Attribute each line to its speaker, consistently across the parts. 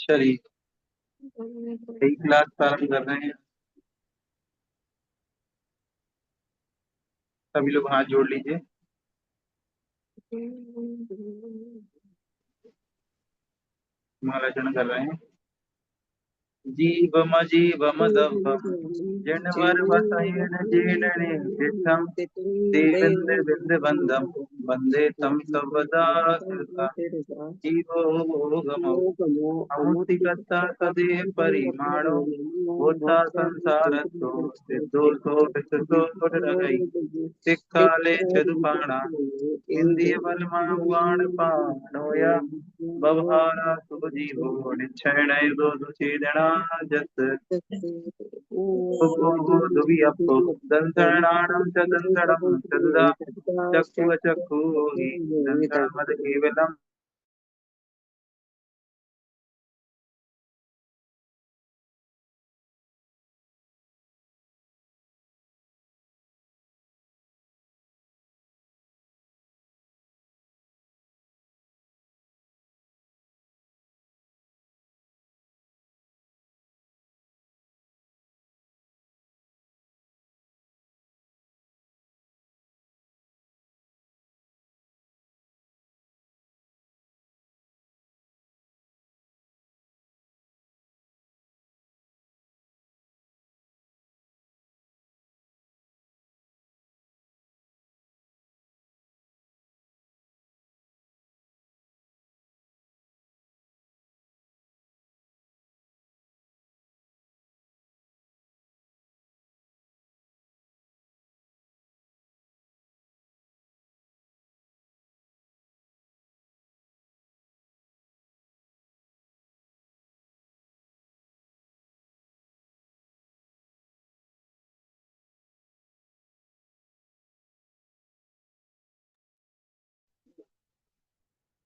Speaker 1: चलिए, एक क्लास प्रारंभ कर रहे हैं। सभी लोग हाथ जोड़ लीजिए। मालार्पण कर रहे हैं। जीवम जीवम दव्वम जनवर वसहेन जीर्णने दिष्टम देविंद बिंद बंदम वंदे तम सर्वदा शिरसा। जीवो गमो अमुतिकर्ता तदेह परिमाणो भूता संसारतो सिद्धो विशुद्धो सिक्काले चतुपाणा इंद्रिय बलमावाण पाणोया बवहारा सुजीवो निच्छय दो दुचेदना जत दुवि अपो दंसरणाणं च दंसरं चतुधा चक्षु अचक्षु हि दंसरमद केवलम्।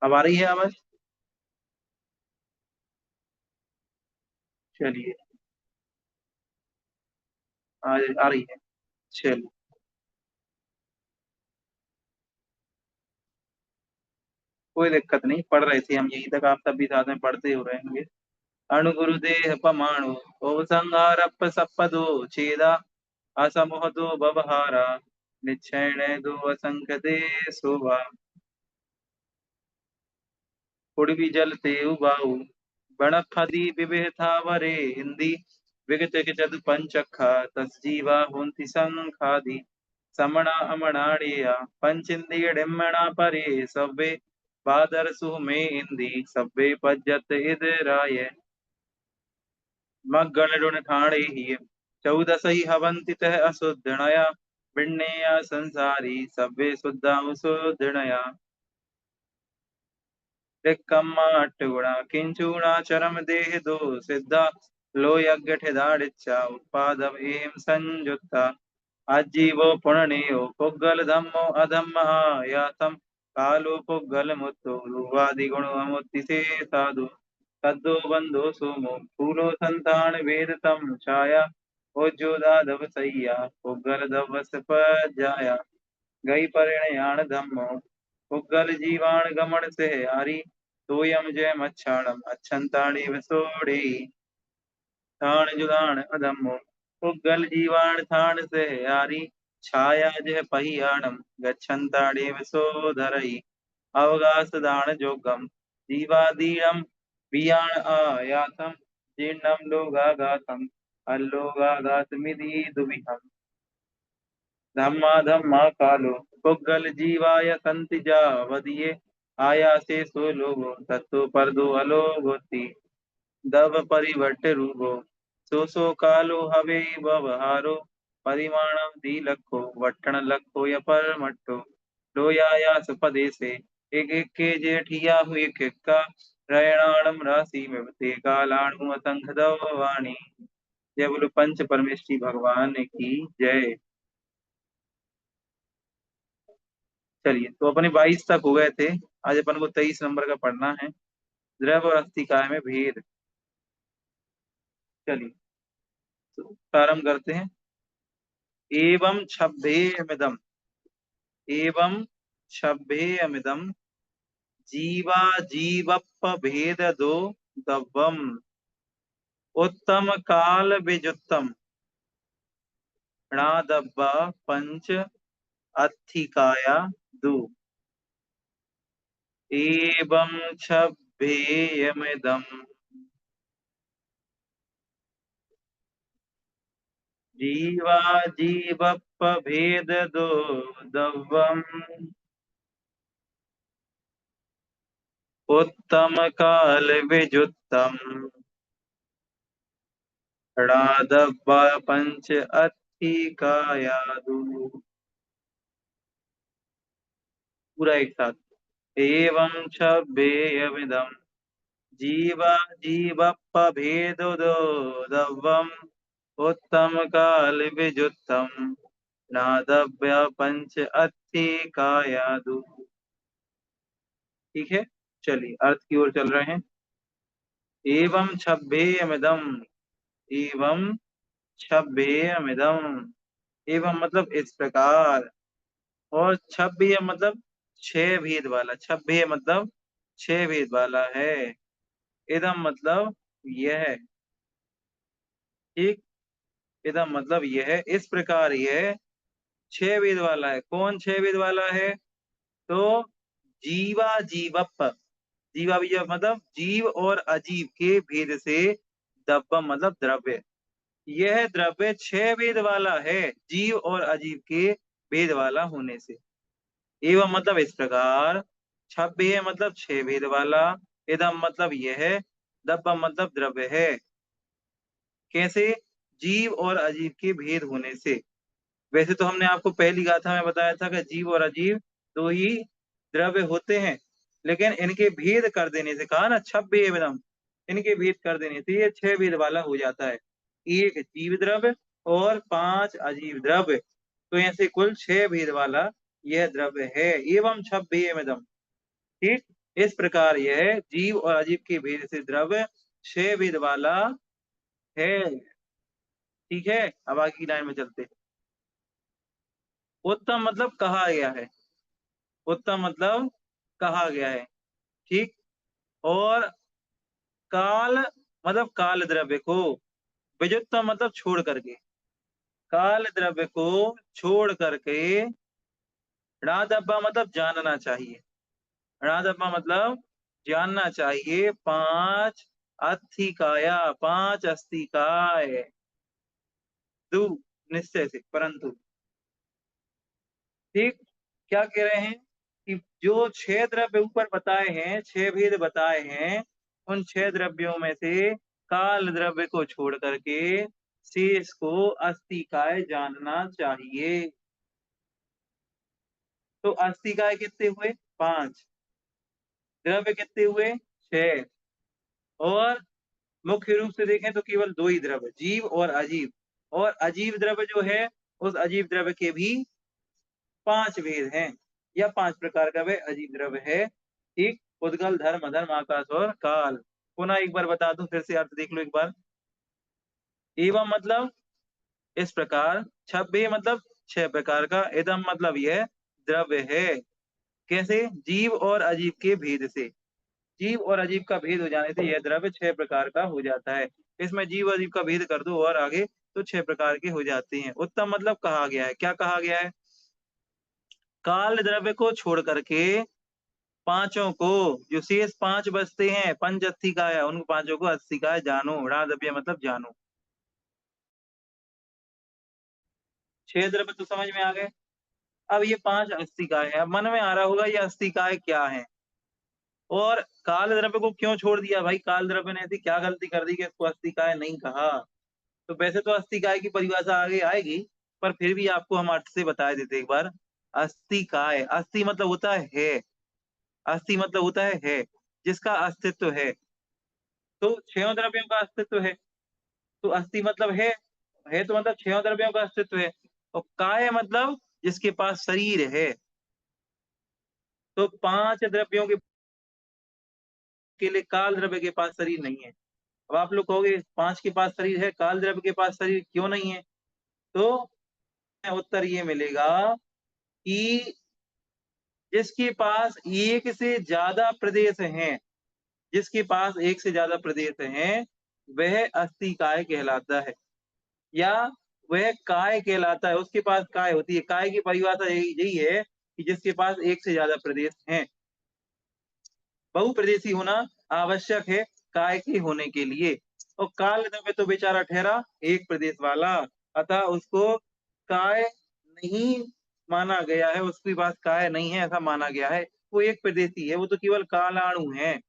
Speaker 1: अब आ रही है आवाज? चलिए, आ रही है। चलिए, कोई दिक्कत नहीं, पढ़ रहे थे हम यहीं तक, आप तब भी साथ में पढ़ते हो रहे होंगे। अणुगुरुदेह पमाणु उपसंहारप्प सप्पदो छेदा असमोहतो भवहारा निच्छय दो असंख्य दे शोभा। उड़वी जल ते उबाऊ बणखदी विवेथावरे हिंदी विगत चतु पंचखा तस्जीवा होंति संखादि समणा अमणाड़िया पंचिंदी डिम्मणा परे सव्वे बादर सुह में इंदी सव्वे पज्जत इदराय मग्गण रुण ठाणे ही चौदसई हवंति तह असुद्धणया बिन्नेया संसारी सव्वे शुद्धा सुद्धणया टिक्कम्मा अट्टुगुणा किंचुणा चरम देह दो सिद्धा लो यज्ञ ठेदाड़िच्चा उत्पादव एम संयुक्ता आजीवो पुण्यो पुग्गल धम्मो अधम्म आयातम कालो पुग्गल मुत्तो लुवादि गुण अमुत्ति से साधु तद्दो बंधो सोमो फूलो संतान वेद तम छाया ओजोदा दव सैया पुग्गल दवस जाया गई परिणयान धम्मो पुग्गल जीवान गमन से हरि तोयम जय मच्छाणम अच्छंताणी वसोड़े थान जुगान अधम्मो पुग्गल जीवान थान से हरि छाया जय पहियाणम गच्छंताणी वसोधरई अवगास दान जोगम जीवादीरम बियाण आयातम जीर्णम लोगागातम अल्लोगागातमिति दुविहम धम्मा धम्मा कालो पुग्गल जीवाय संति जावदिये आयासे सो लोगो तत्तो पर दो अलोगोती दव परिवट रूपो सो कालो हवे व्यवहारो परिमाणम दी लखो वट्टण लखो य पर मट्टो लोयायास पदे से एक के जेठिया हुए किक्का रयणाणम राशि में ते कालाणु असंख दवाणी। जय बोलो पंच परमेष्ठी भगवान की जय। चलिए, तो अपने 22 तक हो गए थे। आज अपन को 23 नंबर का पढ़ना है, द्रव और अस्थिकाय में भेद। चलिए, तो प्रारंभ करते हैं। एवं छब्बेयमिदम एवं छब्बेयमिदम जीवा जीवप्प भेद दो दव्वम उत्तम काल विजुत्तम णादब्बा पंच अत्थिकाया दु एवं छब्बेयमिदम् जीवा जीवप्प भेद दो दव्वम उत्तम काल विजुत्तम णादब्बा पंच अत्थिकाया दु। पूरा एक साथ। एवं छब्बेयमिदम् जीवा जीवप्पभेदो दव्वम उत्तम काल विजुत्तम नादव्य पंच अत्थिकायादु। ठीक है, चलिए अर्थ की ओर चल रहे हैं। एवं छब्बेयमिदम्, एवं छब्बेयमिदम्, एवं मतलब इस प्रकार, और छब्बेय मतलब छह भेद वाला, छब्बेय मतलब छह भेद वाला है, इदम मतलब यह, ठीक, इदम मतलब यह, इस प्रकार यह छह वेद वाला है। कौन छह वेद वाला है? तो जीवा जीवप, जीवा बीजा मतलब जीव और अजीव के भेद से, दब्बम मतलब द्रव्य, यह द्रव्य छह वेद वाला है, जीव और अजीव के भेद वाला होने से। एवं मतलब इस प्रकार, छब्बेय मतलब छह वेद वाला, इदम मतलब यह, दब्बम मतलब द्रव्य है। कैसे? जीव और अजीव के भेद होने से। वैसे तो हमने आपको पहली गाथा में बताया था कि जीव और अजीव दो ही द्रव्य होते हैं, लेकिन इनके भेद कर देने से, कहा ना छब्बे एवं, इनके भेद कर देने से ये छह भेद वाला हो जाता है। एक जीव द्रव्य और पांच अजीव द्रव्य, तो ऐसे कुल छह भेद वाला यह द्रव्य है। एवं छब्बे एवं, ठीक, इस प्रकार यह जीव और अजीव के भेद से द्रव्य छह भेद वाला है। ठीक है, अब आगे की लाइन में चलते हैं। उत्तम मतलब कहा गया है, उत्तम मतलब कहा गया है, ठीक, और काल मतलब काल द्रव्य को, विजुत्तम मतलब छोड़ करके, काल द्रव्य को छोड़ करके, णादब्बा मतलब जानना चाहिए, णादब्बा मतलब जानना चाहिए, पांच अत्थिकाया, पांच अस्तिकाय, दु निश्चय से, परंतु, ठीक, क्या कह रहे हैं कि जो छह द्रव्य ऊपर बताए हैं, छह भेद बताए हैं, उन छह द्रव्यों में से काल द्रव्य को छोड़ करके शेष को अस्तिकाय जानना चाहिए। तो अस्तिकाय कितने हुए? पांच। द्रव्य कितने हुए? छह। और मुख्य रूप से देखें तो केवल दो ही द्रव्य, जीव और अजीव, और अजीव द्रव्य जो है, उस अजीव द्रव्य के भी पांच भेद हैं, या पांच प्रकार का वह अजीव द्रव्य है, ठीक, उद्गल धर्म अधर्म आकाश और काल। पुनः एक बार बता दूं, फिर से अर्थ देख लो एक बार। एवं मतलब इस प्रकार, छब्बे मतलब छह प्रकार का, इदम मतलब यह द्रव्य है। कैसे? जीव और अजीव के भेद से, जीव और अजीव का भेद हो जाने से यह द्रव्य छह प्रकार का हो जाता है। इसमें जीव अजीव का भेद कर दो और आगे, तो छह प्रकार के हो जाते हैं। उत्तम मतलब कहा गया है, क्या कहा गया है? काल द्रव्य को छोड़ करके पांचों को, जो शेष पांच बचते हैं पंच अस्थिकाय, उन पांचों को अस्थिकाय जानो, णादब्य मतलब जानो। छह द्रव्य तो समझ में आ गए। अब ये पांच अस्थिकाय है, अब मन में आ रहा होगा ये अस्थिकाय क्या है, और काल द्रव्य को क्यों छोड़ दिया भाई, काल द्रव्य ने ऐसी क्या गलती कर दी कि इसको अस्थिकाय नहीं कहा। तो वैसे तो अस्थिकाय की परिभाषा आगे आएगी, पर फिर भी आपको हम अर्थ से बता देते एक बार। अस्थिकाय, अस्थि मतलब होता है, अस्थि मतलब होता है जिसका अस्तित्व है, तो छह द्रव्यों का अस्तित्व है, तो अस्थि मतलब है तो मतलब छह द्रव्यों का अस्तित्व है, और काय मतलब जिसके पास शरीर है, तो पांच द्रव्यों के लिए काल द्रव्य के पास शरीर नहीं है। अब आप लोग कहोगे पांच के पास शरीर है, काल द्रव्य के पास शरीर क्यों नहीं है? तो उत्तर ये मिलेगा कि जिसके पास एक से ज्यादा प्रदेश हैं, जिसके पास एक से ज्यादा प्रदेश हैं वह अस्थि काय कहलाता है, या वह काय कहलाता है। उसके पास काय होती है। काय की परिभाषा यही यही है कि जिसके पास एक से ज्यादा प्रदेश हैं। बहुप्रदेशी होना आवश्यक है काय के होने के लिए। और काल में तो बेचारा ठहरा एक प्रदेश वाला, अतः उसको काय नहीं माना गया है, उसके पास काय नहीं है ऐसा माना गया है। वो एक प्रदेशी है, वो तो केवल कालाणु है।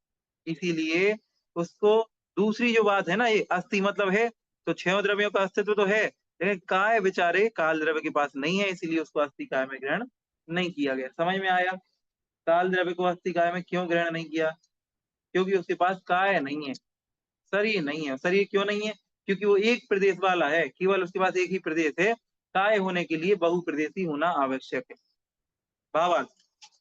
Speaker 1: इसीलिए उसको दूसरी जो बात है ना, ये अस्थि मतलब है, तो छह द्रव्यों का अस्तित्व तो है, लेकिन काय बेचारे काल द्रव्य के पास नहीं है, इसीलिए उसको अस्थि काय में ग्रहण नहीं किया गया। समझ में आया? काल द्रव्य को अस्थि काय में क्यों ग्रहण नहीं किया? क्योंकि उसके पास काय नहीं है, शरीर नहीं है। शरीर क्यों नहीं है? क्योंकि वो एक प्रदेश वाला है, केवल उसके पास एक ही प्रदेश है। काय होने के लिए बहुप्रदेशी होना आवश्यक है। भावार्थ,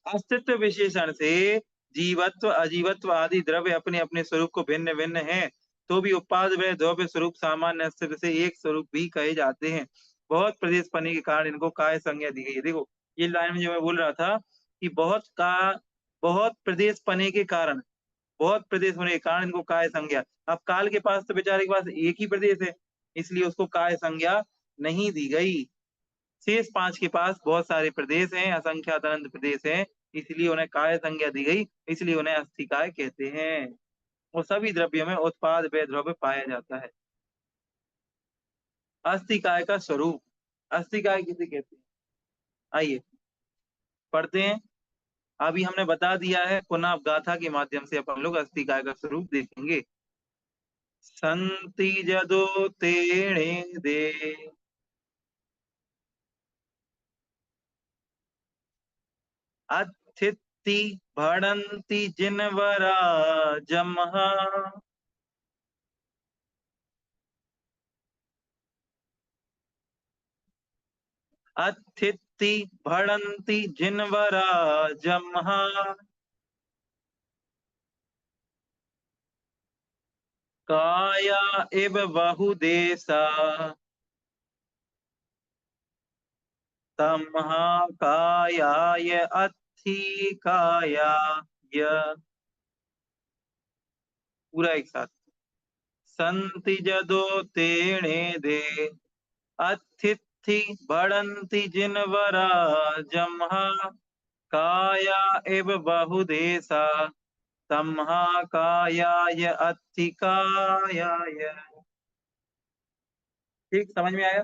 Speaker 1: अस्तित्व विशेषण से जीवत्व अजीवत्व आदि द्रव्य अपने अपने स्वरूप को भिन्न भिन्न हैं, तो भी उत्पाद व द्रव्य स्वरूप सामान्य अस्तित्व से एक स्वरूप भी कहे जाते हैं। बहुत प्रदेश पने के कारण इनको काय संज्ञा दी गई है। देखो, ये लाइन में जो मैं बोल रहा था कि बहुत प्रदेश पने के कारण, बहुत प्रदेश होने के कारण इनको काय संज्ञा। अब काल के पास तो बेचारे के पास एक ही प्रदेश है, इसलिए उसको काय संज्ञा नहीं दी गई। शेष पांच के पास बहुत सारे प्रदेश हैं, असंख्यात अनंत प्रदेश हैं, इसलिए उन्हें काय संज्ञा दी गई, इसलिए उन्हें अस्थि काय कहते हैं। और सभी द्रव्यों में उत्पाद व द्रव्य पाया जाता है। अस्थि काय का स्वरूप, अस्थि काय किसे कहते हैं? आइए पढ़ते हैं। अभी हमने बता दिया है, पुनः गाथा के माध्यम से अपन लोग अस्थि काय का स्वरूप देखेंगे। संति जदो तेणे दे, अथिति भणन्ति जिनवरा जमहा, अथिति भणन्ति जिनवरा जमहा, काया इव बहुदेशा, तमहा कायाय अथि काया। पूरा एक साथ। संति जदो तेणे दे, अथिति बढ़ंति जिनवरा जमहा, काया इव बहुदेशा, तमहा कायाय अथि कायाय। ठीक, समझ में आया?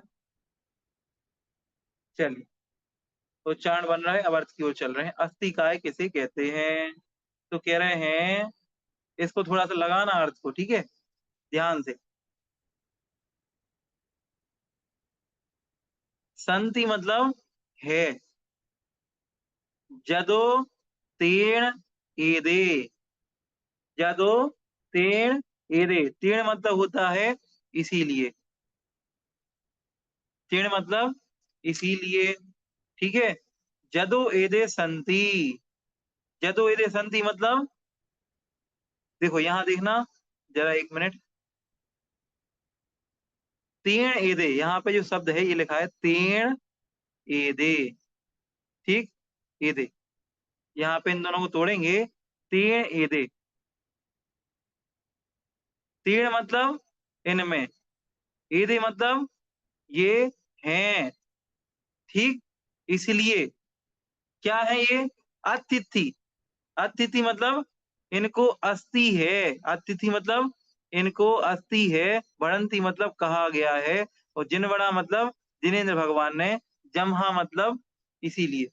Speaker 1: चलिए, उच्चारण बन रहा है, अब अर्थ की ओर चल रहे हैं। अस्थि काय किसे कहते हैं? तो कह रहे हैं, इसको थोड़ा सा लगाना अर्थ को, ठीक है, ध्यान से। संति मतलब है, जदो तीर्ण एदे, जदो तीर्ण एदे, तीर्ण मतलब होता है इसीलिए, तीर्ण मतलब इसीलिए, ठीक है। जदो एदे संति, जदो एदे संति मतलब, देखो यहां देखना जरा एक मिनट। तीर्ण एदे, यहाँ पे जो शब्द है ये लिखा है तीर्ण एदे, ठीक, एदे, यहाँ पे इन दोनों को तोड़ेंगे, तीर्ण एदे, तीर्ण मतलब इनमें, एदे मतलब ये हैं, ठीक। इसलिए क्या है ये? अतिथि, अतिथि मतलब इनको अस्थि है, अतिथि मतलब इनको अस्थि है, बढ़ंती मतलब कहा गया है, और जिनवड़ा मतलब जिनेन्द्र भगवान ने, जमहा मतलब इसीलिए।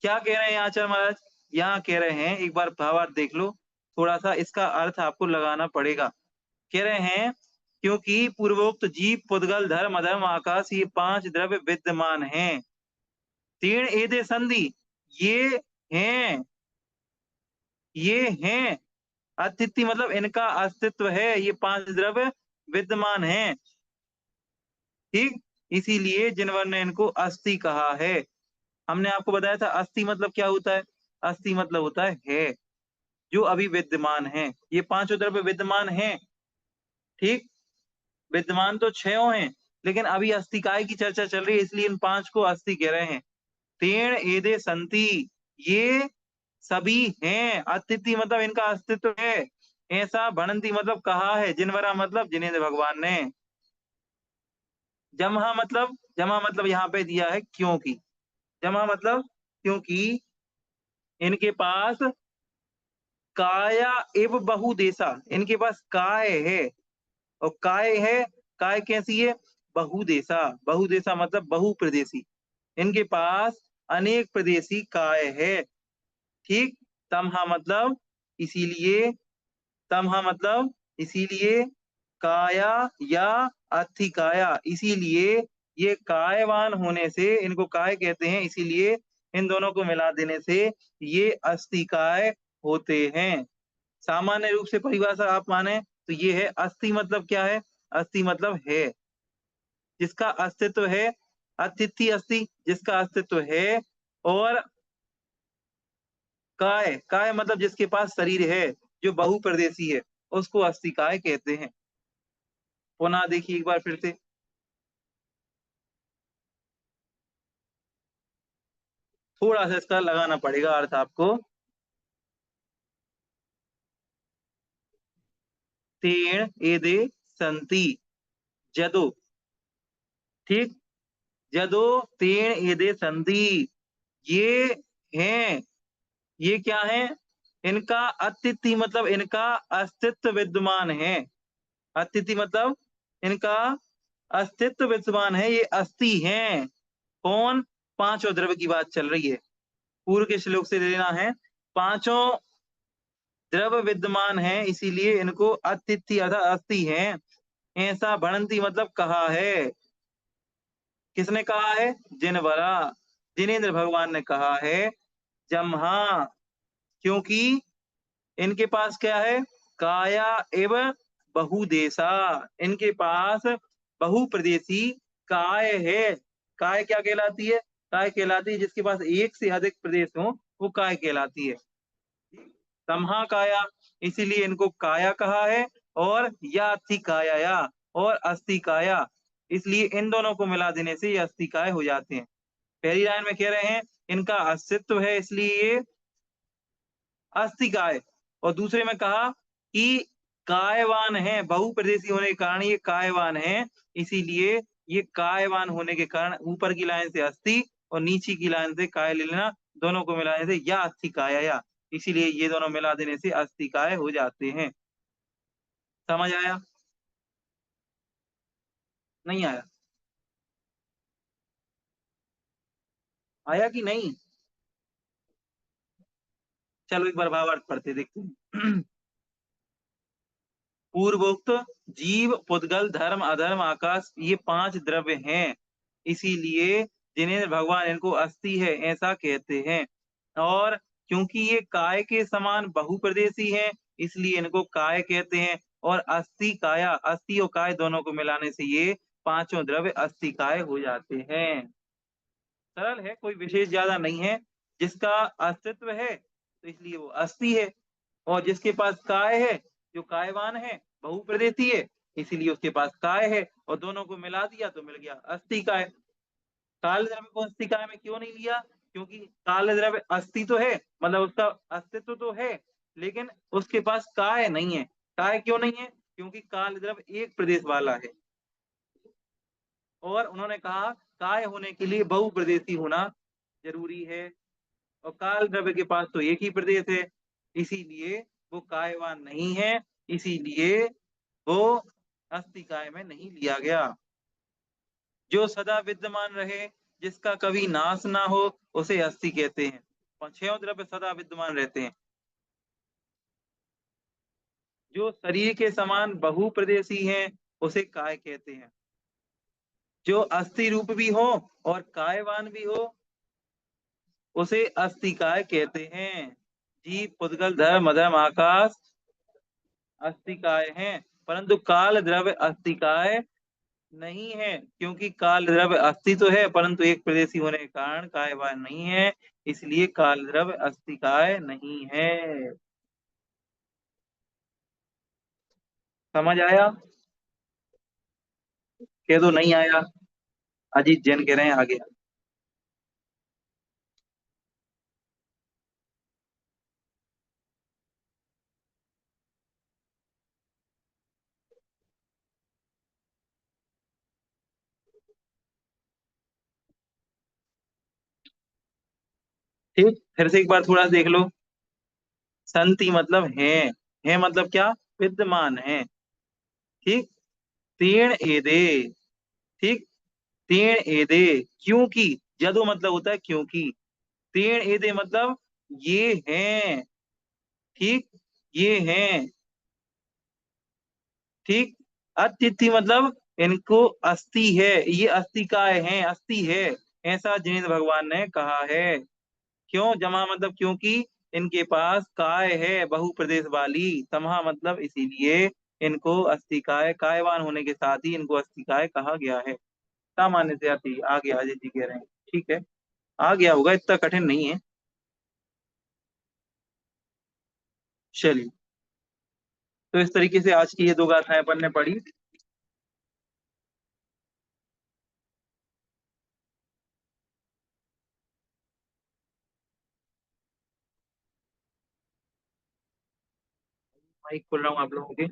Speaker 1: क्या कह रहे हैं आचार्य महाराज? यहाँ कह रहे हैं, एक बार भावार्थ देख लो, थोड़ा सा इसका अर्थ आपको लगाना पड़ेगा। कह रहे हैं, क्योंकि पूर्वोक्त जीव पुद्गल धर्म अधर्म आकाश ये पांच द्रव्य विद्यमान हैं, तीर्ण एदे संधि, ये हैं, ये हैं, अतिथि मतलब इनका अस्तित्व है, ये पांच द्रव्य विद्यमान हैं, ठीक। इसीलिए जिनवर ने इनको अस्थि कहा है। हमने आपको बताया था अस्थि मतलब क्या होता है? अस्थि मतलब होता है जो अभी विद्यमान है। ये पांचों द्रव्य विद्यमान हैं, ठीक। विद्यमान तो छह हैं, लेकिन अभी अस्थिकाय की चर्चा चल रही है, इसलिए इन पांच को अस्थि कह रहे हैं। तेण एदे संति, ये सभी हैं, अतिथि मतलब इनका अस्तित्व है। ऐसा भणंती मतलब कहा है, जिनवरा मतलब जिनेंद्र भगवान ने। जमा मतलब यहाँ पे दिया है क्योंकि। जमा मतलब क्योंकि इनके पास काया एव बहुदेशा, इनके पास काय है। और काय है, काय कैसी है? बहुदेशा। बहुदेशा मतलब बहुप्रदेशी। इनके पास अनेक प्रदेशी काय है। ठीक। तमहा मतलब इसीलिए, तमहा मतलब इसीलिए, काया या अथिकाया, इसीलिए ये कायवान होने से इनको काय कहते हैं, इसीलिए इन दोनों को मिला देने से ये अस्थिकाय होते हैं। सामान्य रूप से परिभाषा आप माने तो ये है, अस्थि मतलब क्या है? अस्थि मतलब है, जिसका अस्तित्व है। अतिथि अस्थि, जिसका अस्तित्व है। और काय, काय मतलब जिसके पास शरीर है, जो बहुप्रदेशी है, उसको अस्थिकाय कहते हैं। पुनः देखिए एक बार फिर से। थोड़ा सा इसका लगाना पड़ेगा अर्थ आपको। तेण एदे संति जदो। ठीक। जदो तेण एदे संति, ये हैं, ये क्या है? इनका अतिथि मतलब इनका अस्तित्व विद्यमान है। अतिथि मतलब इनका अस्तित्व विद्यमान है, ये अस्थि हैं। कौन? पांचों द्रव्य की बात चल रही है, पूर्व के श्लोक से लेना है। पांचों द्रव्य विद्यमान है, इसीलिए इनको अतिथि अर्थात अस्थि हैं। ऐसा भणंती मतलब कहा है। किसने कहा है? जिनवरा, जिनेन्द्र भगवान ने कहा है। जम्हा क्योंकि इनके पास क्या है? काया एवं बहुदेशा, इनके पास बहुप्रदेशी काय है। काय क्या कहलाती है? काय कहलाती है जिसके पास एक से अधिक प्रदेश हो, वो काय कहलाती है। तमहा काया, इसीलिए इनको काया कहा है। और या थी काया या, और अस्थि काया, इसलिए इन दोनों को मिला देने से ये अस्थिकाय हो जाते हैं। पहली लाइन में कह रहे हैं इनका अस्तित्व है, इसलिए ये अस्थिकाय। और दूसरे में कहा कि कायवान है, बहुप्रदेशी होने के कारण ये कायवान है, इसीलिए ये कायवान होने के कारण ऊपर की लाइन से अस्थि और नीचे की लाइन से काय ले लेना, दोनों को मिलाने से या अस्थिकाय या, इसीलिए ये दोनों मिला देने से अस्थिकाय हो जाते हैं। समझ आया? नहीं आया? आया कि नहीं? चलो एक बार भावार्थ पढ़ते देखते हैं। पूर्वोक्त जीव, पुद्गल, धर्म, अधर्म, आकाश, ये पांच द्रव्य हैं, इसीलिए जिन्हें भगवान इनको अस्थि है ऐसा कहते हैं। और क्योंकि ये काय के समान बहुप्रदेशी हैं, इसलिए इनको काय कहते हैं। और अस्थि काया, अस्थि और काय दोनों को मिलाने से ये पांचों द्रव्य अस्थि काय हो जाते हैं। सरल है, कोई विशेष ज्यादा नहीं है। जिसका अस्तित्व है तो इसलिए वो अस्थि है। और जिसके पास काय है, जो कायवान है, बहुप्रदेशी है, इसीलिए उसके पास काय है। और दोनों को मिला दिया तो मिल गया अस्थि काय। काल द्रव्य को अस्थि काय में क्यों नहीं लिया? क्योंकि काल द्रव्य अस्थि तो है, मतलब उसका अस्तित्व तो है, लेकिन उसके पास काय नहीं है। काय क्यों नहीं है? क्योंकि काल द्रव्य एक प्रदेश वाला है। और उन्होंने कहा काय होने के लिए बहुप्रदेशी होना जरूरी है। और काल द्रव्य के पास तो एक ही प्रदेश है, इसीलिए वो कायवान नहीं है, इसीलिए वो अस्थिकाय में नहीं लिया गया। जो सदा विद्यमान रहे, जिसका कभी नाश ना हो, उसे अस्थि कहते हैं। और छह द्रव्य सदा विद्यमान रहते हैं। जो शरीर के समान बहुप्रदेशी हैं, उसे काय कहते हैं। जो अस्थि रूप भी हो और कायवान भी हो, उसे अस्थिकाय कहते हैं। जीव, पुद्गल, धर्म, अधर्म, आकाश अस्थिकाय हैं, परंतु काल द्रव्य अस्थिकाय नहीं है। क्योंकि काल द्रव्य अस्थि तो है, परंतु एक प्रदेशी होने के कारण कायवान नहीं है, इसलिए काल द्रव्य अस्थिकाय नहीं है। समझ आया? कह दो नहीं आया। अजीत जैन कह रहे हैं आगे। ठीक, फिर से एक बार थोड़ा देख लो। संति मतलब है मतलब क्या, विद्यमान है। ठीक, तीण एदे। ठीक, तीण एदे, क्योंकि, जदो मतलब होता है क्योंकि, तीण एदे मतलब ये हैं। ठीक, ये हैं। ठीक, अतिथि मतलब इनको अस्थि है, ये अस्थि काय है, अस्थि है, ऐसा जिनेन्द्र भगवान ने कहा है। क्यों, जमा मतलब क्योंकि इनके पास काय है, बहु प्रदेश वाली, तमहा मतलब इसीलिए इनको अस्थिकाय, कायवान होने के साथ ही इनको अस्थिकाय कहा गया है। सामान्य से आती आ गया, अजय जी कह रहे हैं। ठीक है, आ गया होगा, इतना कठिन नहीं है। चलिए, तो इस तरीके से आज की ये 2 गाथाएं अपन ने पढ़ी। माइक खोल रहा हूँ आप लोगों के।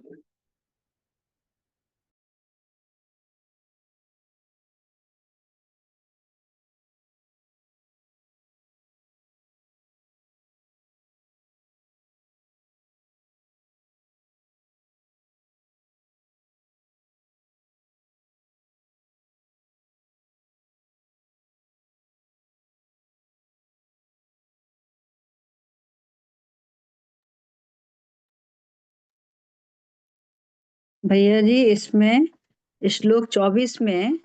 Speaker 2: भैया जी, इसमें श्लोक 24 में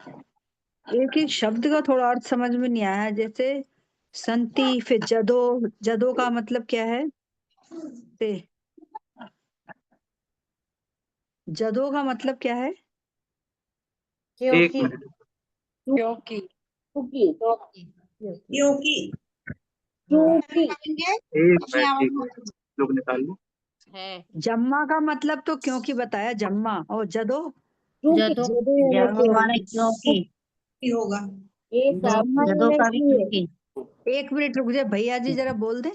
Speaker 2: एक एक शब्द का थोड़ा अर्थ समझ में नहीं आया। जैसे संति, फिर जदो, जदो का मतलब क्या है? जदो का मतलब क्या है?
Speaker 1: एक मिनट,
Speaker 3: क्योंकि
Speaker 1: एक मिनट, लोग निकाल लो।
Speaker 3: है
Speaker 2: जम्मा का मतलब तो क्योंकि बताया, जम्मा। और जदो,
Speaker 3: जदो
Speaker 4: क्योंकि होगा।
Speaker 3: जदो का भी क्योंकि।
Speaker 2: एक मिनट रुक जाए भैया जी, जरा बोल दे।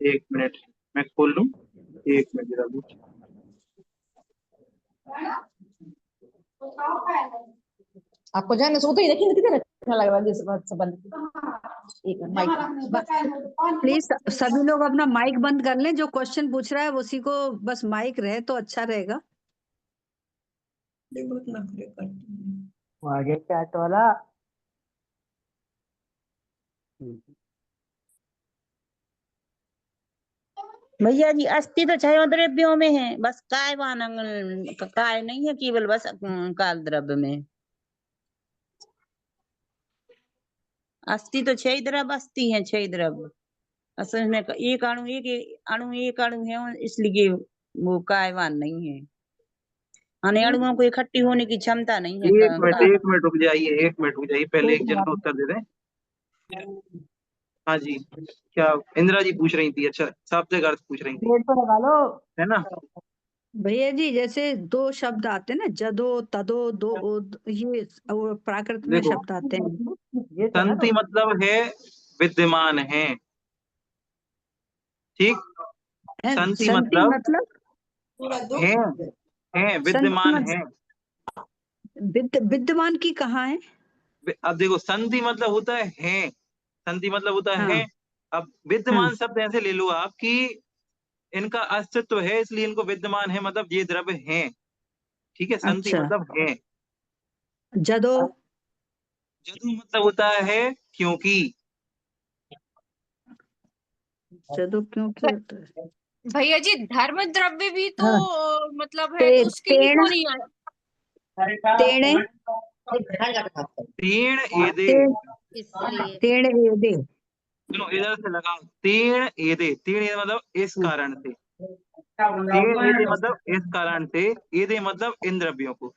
Speaker 1: एक मिनट, मैं खोल लूँ। एक मिनट जरा रुक।
Speaker 4: आपको जाने सोते ही देखिए कितना अच्छा लग रहा है जिस बात से बंद। एक माइक
Speaker 2: प्लीज सभी लोग अपना माइक बंद कर लें। जो क्वेश्चन पूछ रहा है उसी को बस माइक रहे तो अच्छा रहेगा।
Speaker 5: आगे क्या टोला।
Speaker 3: भैया जी, अस्थि तो छयों द्रव्यों में है, बस कायवान काय नहीं है, केवल बस काल द्रव्य में। अस्थि तो 6 द्रव्य, अस्थि है 6 द्रव्य। असल में एक अणु एक अणु है, इसलिए वो कायवान नहीं है। अन्य अणुओं को इकट्ठी होने की क्षमता नहीं है।
Speaker 1: एक मिनट रुक जाइए, एक मिनट रुक जाइए, पहले एक जन का उत्तर दे दें। हाँ जी, क्या इंदिरा जी पूछ रही थी? अच्छा, शाब्दिक अर्थ पूछ रही थी, है ना?
Speaker 2: भैया जी, जैसे 2 शब्द आते हैं ना, जदो, तदो, दो, ये प्राकृत में
Speaker 1: देखो,
Speaker 2: शब्द आते हैं।
Speaker 1: संति मतलब है विद्यमान है। ठीक, संति मतलब है विद्यमान है।
Speaker 2: विद्यमान की कहाँ है?
Speaker 1: अब देखो, संधि मतलब होता है, संधि मतलब होता
Speaker 2: हाँ,
Speaker 1: है। अब विद्यमान शब्द ऐसे ले लो आप कि इनका अस्तित्व है, इसलिए इनको विद्यमान है, मतलब ये द्रव्य हैं। ठीक है, संधि
Speaker 2: अच्छा।
Speaker 1: मतलब है।
Speaker 2: जदो,
Speaker 1: जदु मतलब होता है क्योंकि।
Speaker 2: जदो क्योंकि होता है।
Speaker 6: भैया जी, धर्म द्रव्य भी तो
Speaker 2: हाँ।
Speaker 6: मतलब है, तो उसकी भी
Speaker 2: तेण,
Speaker 6: थोड़ी है।
Speaker 2: तेणे,
Speaker 1: तीण एदे,
Speaker 6: इसलिए
Speaker 2: तेण एदे।
Speaker 1: सुनो इधर से लगाओ। तीण एदे, तीण एदे मतलब इस कारण से। तीण एदे मतलब इस कारण से, एदे मतलब इन द्रव्यों को।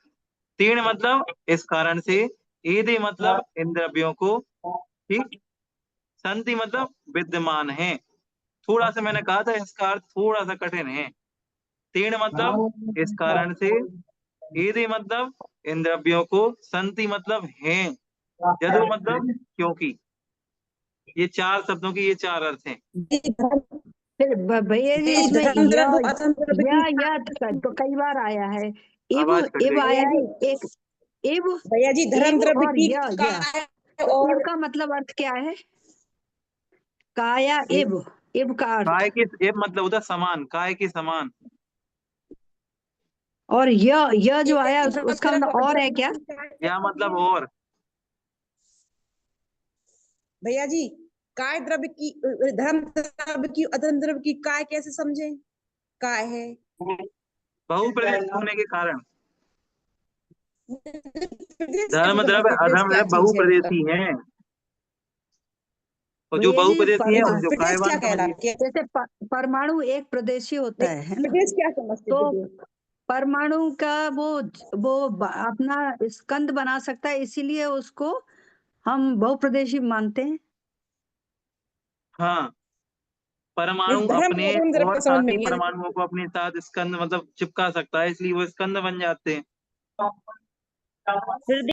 Speaker 1: तीण मतलब इस कारण से, एदे मतलब इन द्रव्यों को। ठीक, संधि मतलब विद्यमान है। थोड़ा सा मैंने कहा था इसका अर्थ थोड़ा सा कठिन है। तीण मतलब इस कारण से, एदे मतलब इन द्रव्यों को, संति मतलब है, जदु मतलब क्योंकि। ये 4 शब्दों के ये 4 अर्थ हैं।
Speaker 2: फिर भैया जी, इसमें या तो कई बार आया है एब
Speaker 1: आवाज कट
Speaker 2: एब
Speaker 1: रही है।
Speaker 2: आया जी एक एब
Speaker 4: भैया जी धर्म
Speaker 2: एब
Speaker 4: द्रव्य
Speaker 2: और
Speaker 4: की
Speaker 2: य
Speaker 4: काय
Speaker 2: तो
Speaker 4: और
Speaker 2: एब का मतलब अर्थ क्या है? काया एब का अर्थ
Speaker 1: काय के एब मतलब होता है समान, काय के समान।
Speaker 2: और य जो आया
Speaker 4: धर्म
Speaker 2: उसका मतलब और है
Speaker 4: द्रव्य
Speaker 2: क्या?
Speaker 4: की काय
Speaker 1: या मतलब और।
Speaker 4: भैया जी काय द्रव्य की धर्म द्रव्य की अधर्म द्रव्य की काय कैसे समझे? काय है
Speaker 1: बहुप्रदेश होने के कारण।
Speaker 4: प्रदेश क्या
Speaker 1: धर्म
Speaker 4: मतलब
Speaker 1: द्रव्य
Speaker 4: प्रदेश
Speaker 1: अधर्म
Speaker 4: क्या
Speaker 1: है,
Speaker 4: चीज है
Speaker 1: बहुप्रदेशी
Speaker 4: मतलब
Speaker 1: हैं। और जो
Speaker 2: भैया जी
Speaker 1: बहुप्रदेशी है जो
Speaker 4: प्रदेश क्या
Speaker 1: कायवान समझिए।
Speaker 4: कहलाता है?
Speaker 2: जैसे परमाणु एक प्रदेशी होता है ना?
Speaker 4: प्रदेश क्या समझते
Speaker 2: तो
Speaker 4: प्रदेश?
Speaker 2: परमाणु का वो अपना स्कंद बना सकता है, इसीलिए उसको हम बहुप्रदेशी मानते हैं।
Speaker 1: हाँ, परमाणु
Speaker 4: ये धर्म
Speaker 1: अपने
Speaker 4: अधर्म द्रव्य
Speaker 1: और
Speaker 4: का समझ
Speaker 1: साथ
Speaker 4: में
Speaker 1: ही
Speaker 4: नहीं आया।
Speaker 1: परमाणुओं को अपने साथ स्कंद मतलब चिपका सकता है, इसलिए वो स्कंद बन जाते हैं।
Speaker 3: फिर